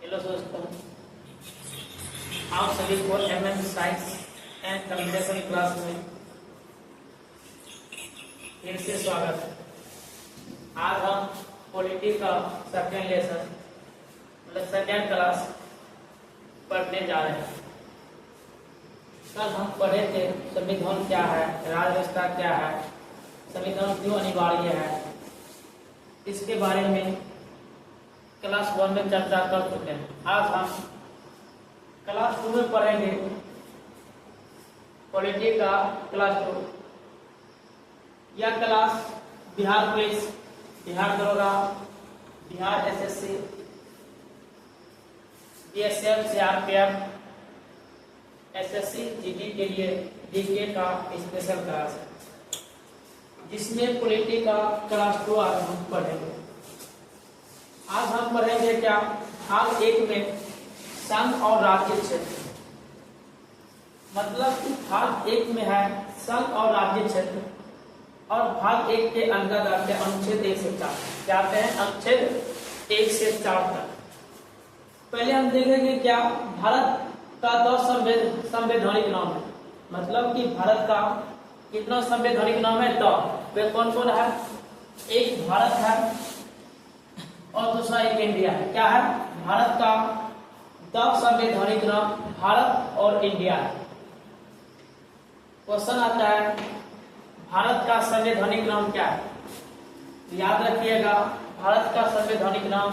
Hello दोस्तों, आप सभी को MN science and communication class में फिर से स्वागत है। आज हम पॉलिटी का सेकेंड लेसन मतलब सेकेंड क्लास पढ़ने जा रहे हैं। कल हम पढ़े थे संविधान क्या है, राज्य व्यवस्था क्या है, संविधान क्यों अनिवार्य है, इसके बारे में क्लास 1 में चर्चा कर चुके हैं। आज हम क्लास 2 में पढ़ेंगे पॉलिटी का क्लास 2। यह क्लास बिहार पुलिस, बिहार दरोगा, Bihar SSC, BSF, CRPF, SSC, GD के लिए डीके का स्पेशल क्लास है, जिसमें पॉलिटी का क्लास 2 आज हम पढ़ेंगे। आज हम पढ़ेंगे क्या, भाग 1 में संघ और राज्य क्षेत्र। मतलब कि भाग 1 में है संघ और राज्य क्षेत्र और भाग 1 के अंतर्गत आते हैं अनुच्छेद 1 से 4। क्या आते हैं? अनुच्छेद 1 से 4 तक। पहले हम देखेंगे क्या भारत का 10 संवैधानिक नाम है। मतलब कि भारत का कितना संवैधानिक नाम है? 10। वे कौन कौन है? एक भारत है और दूसरा एक इंडिया है। क्या है? भारत का 10 संवैधानिक नाम भारत और इंडिया है। क्वेश्चन आता है भारत का संवैधानिक नाम क्या है? याद रखिएगा, भारत का संवैधानिक नाम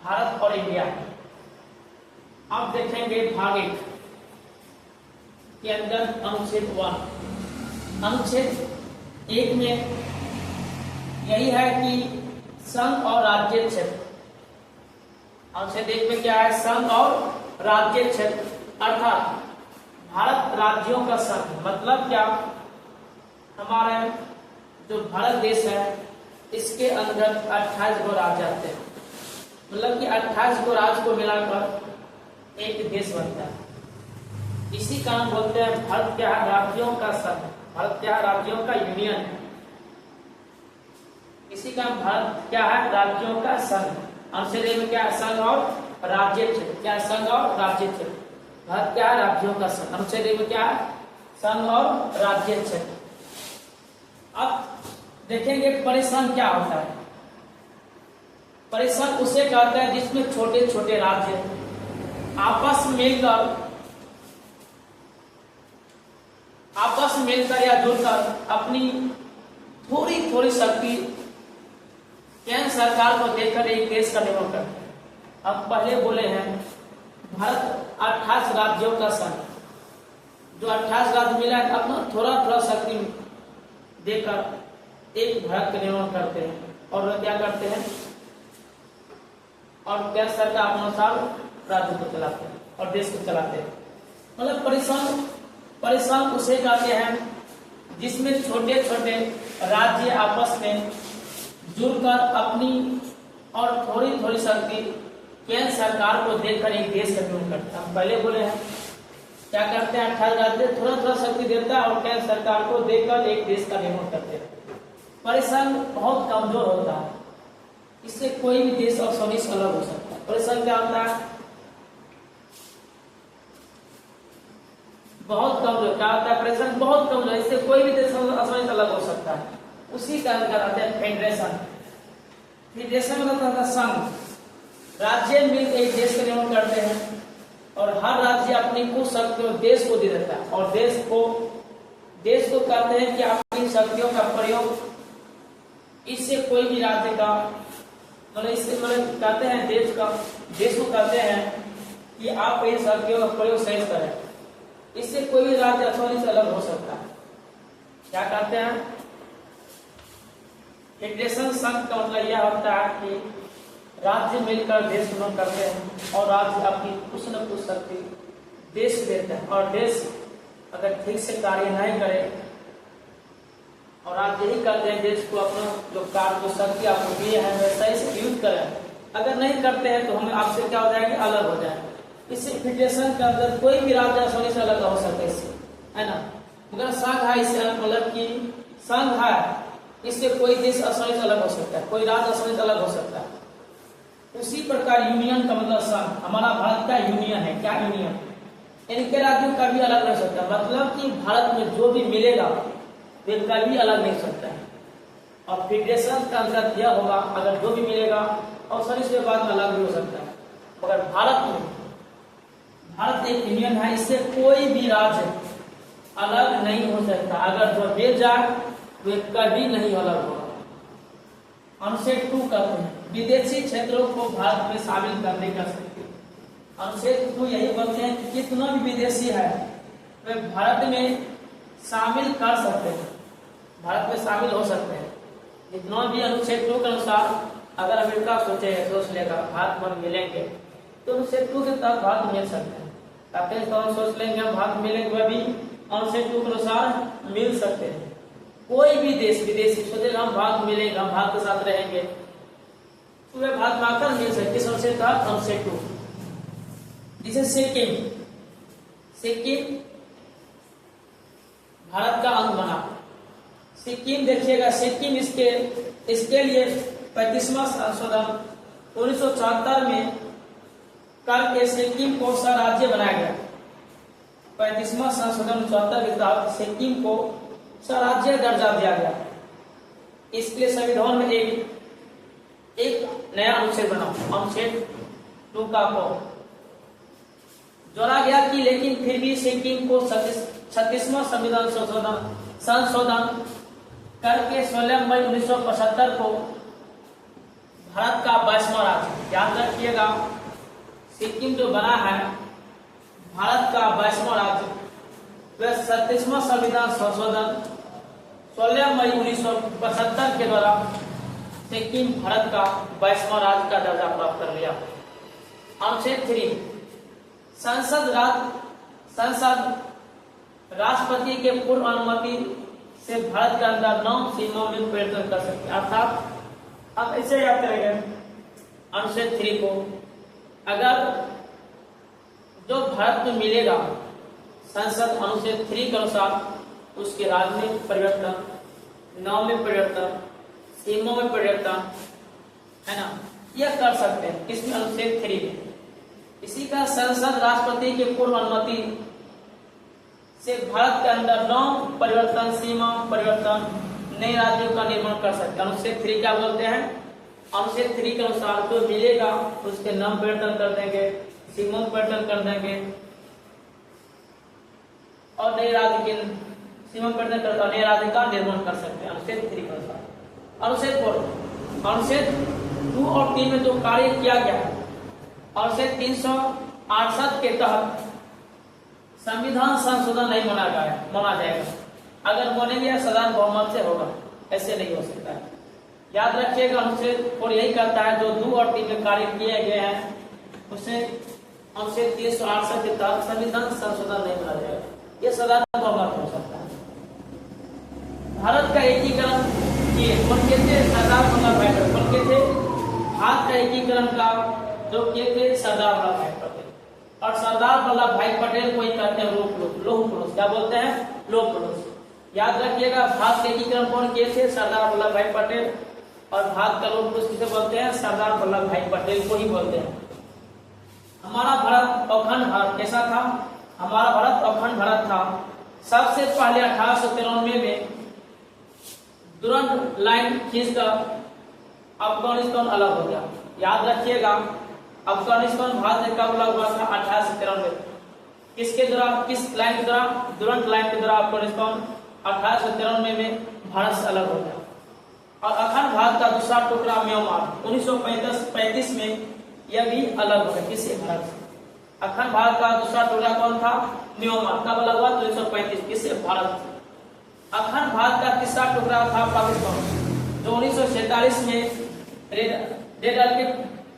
भारत और इंडिया है। अब देखेंगे भाग 1 के अंदर अनुच्छेद 1। अनुच्छेद 1 में यही है कि संघ और राज्य क्षेत्र। अनुच्छेद 1 में क्या है? संघ और राज्य क्षेत्र, अर्थात भारत राज्यों का संघ। मतलब क्या, हमारा जो भारत देश है इसके अंदर 28 गो राज्य आते हैं। मतलब कि 28 गो राज्य को मिलाकर एक देश बनता है। इसी कारण बोलते हैं भारत क्या है? राज्यों का संघ। भारत क्या है? राज्यों का यूनियन है। इसी का भारत क्या है? राज्यों का संघ। अनुच्छेद 1 में क्या है? संघ और राज्य क्षेत्र। क्या है? संघ और राज्य क्षेत्र। भारत क्या है? राज्यों का संघ। अनुच्छेद 1 में क्या है? संघ और राज्य क्षेत्र। अब देखेंगे परिसंघ क्या होता है। परिसंघ उसे कहते हैं जिसमें छोटे छोटे राज्य आपस में मिलकर या जुड़कर अपनी थोड़ी थोड़ी शक्ति केंद्र सरकार को देकर एक देश का निर्माण करते हैं। अब पहले बोले हैं भारत 28 राज्यों का संघ, जो 28 राज्य मिला है अपना थोड़ा थोड़ा शक्ति देकर एक भारत का निर्माण करते हैं। और वह क्या करते हैं? और केंद्र सरकार अपने अनुसार राज्य को चलाते हैं और देश को चलाते हैं। मतलब परिसंघ उसे कहते हैं जिसमें छोटे छोटे राज्य आपस में जुड़कर अपनी और थोड़ी थोड़ी शक्ति केंद्र सरकार को देकर एक देश का निर्माण करते हैं। हम पहले बोले हैं क्या करते हैं? 28 राज्य थोड़ा थोड़ा शक्ति देता है और केंद्र सरकार को देकर एक देश का निर्माण करते हैं। परिसंघ बहुत कमजोर होता है, इससे कोई भी देश आसानी से अलग हो सकता है। परिसंघ क्या होता है? बहुत कमजोर। क्या होता है? परिसंघ बहुत कमजोर, इससे कोई भी देश आसानी से अलग हो सकता है। उसी का कहते हैं फेडरेशन। फेडरेशन मतलब है संघ। राज्य मिलकर एक देश का निर्माण करते हैं और हर राज्य अपनी कुछ शक्तियों देश को दे देता है और देश को कहते हैं कि अपनी शक्तियों का प्रयोग इससे कोई भी राज्य का मतलब कहते हैं देश को कहते हैं कि आप इन शक्तियों का प्रयोग सही करें। इससे कोई भी राज्य आसानी से अलग हो सकता है। क्या कहते हैं? फेडरेशन संघ का मतलब यह होता है कि राज्य मिलकर देश निर्माण करते हैं और राज्य अपनी कुछ न कुछ शक्ति देश को देते हैं और देश अगर ठीक से कार्य नहीं करे और राज्य यही करते हैं देश को अपना जो कार्य जो शक्ति आपको दिए हैं वैसा ही यूज करें। अगर नहीं करते हैं तो हमें आपसे क्या हो जाएंगे? अलग हो जाएंगे। इससे फेडरेशन के अंदर कोई भी राज्य आसानी से अलग हो सकता है, इससे है ना। मगर संघ है, इससे मतलब कि संघ है, इससे कोई देश आसानी से अलग हो सकता है, कोई राज्य आसानी से अलग हो सकता है। उसी प्रकार यूनियन का मतलब संघ, हमारा भारत का यूनियन है, क्या यूनियन, इनके राज्यों का भी अलग रह सकता है, मतलब कि भारत में जो भी मिलेगा वे कभी अलग नहीं सकता है। और फेडरेशन का अंतर्गत यह होगा, अगर जो भी मिलेगा और सर इसके बाद में अलग भी हो सकता है, मगर भारत एक यूनियन है, इससे कोई भी राज्य अलग नहीं हो सकता। अगर जो मिल जाए वे कभी नहीं अलग होगा। अनुच्छेद 2 कहते हैं विदेशी क्षेत्रों को भारत में शामिल करने का शक्ति। अनुच्छेद 2 यही बोलते हैं कि कितना भी विदेशी है वे भारत में शामिल कर सकते हैं, भारत में शामिल हो सकते हैं। जितना भी अनुच्छेद 2 के अनुसार अगर अमेरिका सोच लेगा भारत में मिलेंगे तो अनुच्छेद 2 के तहत भारत मिल सकते हैं। पाकिस्तान सोच लेंगे हम भारत मिलेंगे, वह भी अनुच्छेद 2 के अनुसार मिल सकते हैं। कोई भी देश विदेशी सोचेगा हम भारत मिलेंगे, हम भारत के साथ रहेंगे, तो वे भारत में आकर मिल सकते। किस अनुच्छेद तहत? अनुच्छेद 2। जिसे सिक्किम भारत का अंग बना। सिक्किम देखिएगा, सिक्किम इसके लिए 35वां संशोधन 1974 में करके सिक्किम को स्वराज्य बनाया गया। 35वां संशोधन 74 के तहत सिक्किम को स्वराज्य दर्जा दिया गया। इसके लिए संविधान में एक नया अनुच्छेद बना, अनुच्छेद 2 का को जोड़ा गया कि लेकिन फिर भी सिक्किम को 36वां संविधान संशोधन करके 16 मई 1975 को भारत का 22वां राज्य, याद रखिएगा सिक्किम जो बना है भारत का 22वां राज्य, वह 37वां संविधान संशोधन 16 मई 1975 के द्वारा सिक्किम भारत का 22वां राज्य का दर्जा प्राप्त कर लिया। अनुच्छेद 3 संसद राष्ट्रपति के पूर्व अनुमति से भारत के अंदर 9 सीमाओं में परिवर्तन कर सकते हैं। अर्थात आप ऐसे याद करेंगे अनुच्छेद 3 को, अगर जो भारत में मिलेगा संसद अनुच्छेद 3 के अनुसार उसके राज्य में परिवर्तन, नाम में परिवर्तन, सीमाओं में परिवर्तन, है ना, यह कर सकते हैं। किसमें? अनुच्छेद 3 में। इसी का संसद राष्ट्रपति के पूर्व अनुमति से भारत के अंदर 9 परिवर्तन, सीमा परिवर्तन, नए राज्यों का निर्माण कर सकते हैं। अनुच्छेद 3 क्या बोलते हैं? अनुच्छेद 3 के अनुसार जो मिलेगा उसके नाम परिवर्तन कर देंगे, सीमा परिवर्तन कर देंगे और नए राज्य के सीमा परिवर्तन कर नए राज्य का निर्माण कर सकते हैं। अनुच्छेद 3 के अनुसार। अनुच्छेद 4 अनुच्छेद 2 और 3 में जो कार्य किया गया है, अनुच्छेद 368 के तहत संविधान संशोधन नहीं माना जाएगा। अगर मानेंगे साधारण बहुमत से होगा, ऐसे नहीं हो सकता है। याद रखिएगा अनुच्छेद 4 यही कहता है जो 2 और 3 में कार्य किए गए हैं उसे अनुच्छेद 368 के तहत संविधान संशोधन नहीं माना जाएगा, यह साधारण बहुमत हो सकता है। भारत का एकीकरण किए कौन किए थे? सरदार वल्लभ भाई पटेल। कौन किए थे? भारत का एकीकरण का जो किए थे सरदार वल्लभ भाई पटेल। और सरदार वल्लभ भाई पटेल को ही कहते हैं लौह पुरुष। क्या बोलते हैं? लौह पुरुष। याद रखिएगा भारत के एकीकरण कौन किए थे? सरदार वल्लभ भाई पटेल। और भारत का लौह पुरुष किसे बोलते हैं? सरदार वल्लभ भाई पटेल को ही बोलते हैं। हमारा भारत अखंड भारत कैसा था? हमारा भारत अखंड भारत था। सबसे पहले 1893 में दुरंत लाइन खींचकर अफगानिस्तान अलग हो गया। याद रखिएगा अफगानिस्तान भारत से कब अलग हुआ था? 1893। किसके द्वारा? किस लाइन के द्वारा? दुरंत लाइन के द्वारा अफगानिस्तान 1893 में भारत से अलग हो गया। और अखंड भारत का दूसरा टुकड़ा म्यांमार 1935 में यह भी अलग हो गया। किससे? भारत से। अखंड भारत का दूसरा टुकड़ा कौन था? म्यांमार। कब अलग हुआ? 1935। किससे? भारत से। अखंड भारत का तीसरा टुकड़ा था पाकिस्तान, जो 1947 में रेड आर्कटिक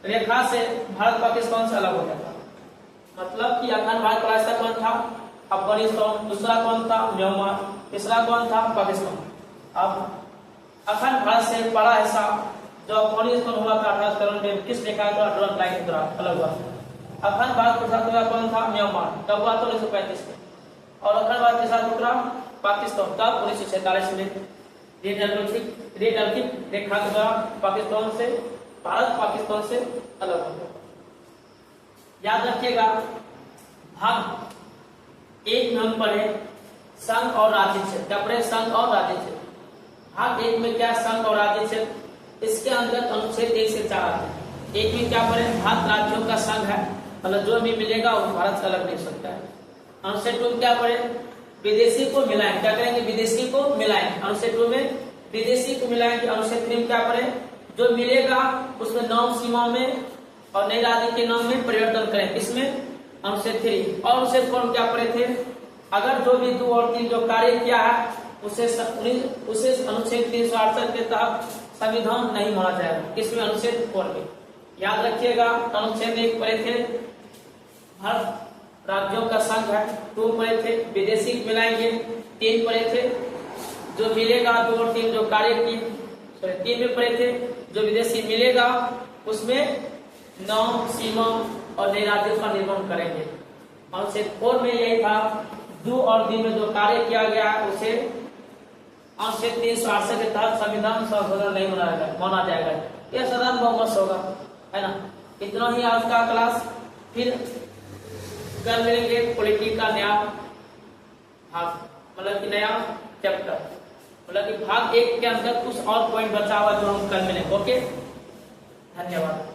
रेखा से भारत पाकिस्तान से अलग हो गया था। मतलब कि अखंड भारत का हिस्सा कौन था? अफगानिस्तान। दूसरा कौन था? म्यांमार। तीसरा कौन था? पाकिस्तान। अब अखंड भारत से बड़ा हिस्सा जो अफगानिस्तान हुआ था 1893 में किस रेखा के द्वारा? डोरंट लाइन के द्वारा अलग हुआ। अखंड भारत का टुकड़ा कौन था? म्यांमार। कब हुआ था? 1935 में। और अखंड भारत के साथ टुकड़ा पाकिस्तान कब? 1947 में रेड आर्कटिक रेखा के द्वारा पाकिस्तान से भारत पाकिस्तान से अलग हो गया। याद रखिएगा, भाग 1 में हम पढ़े संघ और राज्य क्षेत्र, क्या पढ़े? संघ और राज्य क्षेत्र। भाग 1 में क्या? संघ और राज्य क्षेत्र। इसके अंदर अनुच्छेद 1 से 4 आते हैं। 1 में क्या पढ़े? भारत राज्यों का संघ है, मतलब जो भी मिलेगा वो भारत से अलग नहीं हो सकता है। अनुच्छेद 2 में क्या पढ़े? विदेशी को मिलाएं, क्या करेंगे? विदेशी को मिलाएं। अनुच्छेद 2 में विदेशी को मिलाएंगे। अनुच्छेद 3 में क्या पढ़े? जो मिलेगा उसमें नाम सीमा में और नई राज्य के नाम में परिवर्तन करें। इसमें अनुच्छेद 3 और अनुच्छेद 4 में क्या पढ़े थे? अगर जो भी 2 और 3 जो कार्य किया है उसे अनुच्छेद 368 के तहत संविधान नहीं माना जाएगा। किसमें? अनुच्छेद 4 में। याद रखिएगा, अनुच्छेद 1 पढ़े थे भारत राज्यों का संघ है, 2 पढ़े थे विदेशी मिलाएंगे, 3 पढ़े थे जो मिलेगा 2 और 3 जो कार्य की, 3 में पढ़े थे जो विदेशी मिलेगा उसमें नाम सीमा और नए राज्यों का निर्माण करेंगे। अनुच्छेद 4 में यही था, 2 और 3 में जो कार्य किया गया है उसे अनुच्छेद 368 के तहत संविधान संशोधन नहीं माना जाएगा। यह साधारण बहुमत होगा, है ना। इतना ही आज का क्लास, फिर कल मिलेंगे पॉलिटिक्स का नया भाग, मतलब कि नया चैप्टर, मतलब कि भाग 1 के अंदर कुछ और पॉइंट बचा हुआ जो हम कल मिलेंगे। ओके, धन्यवाद।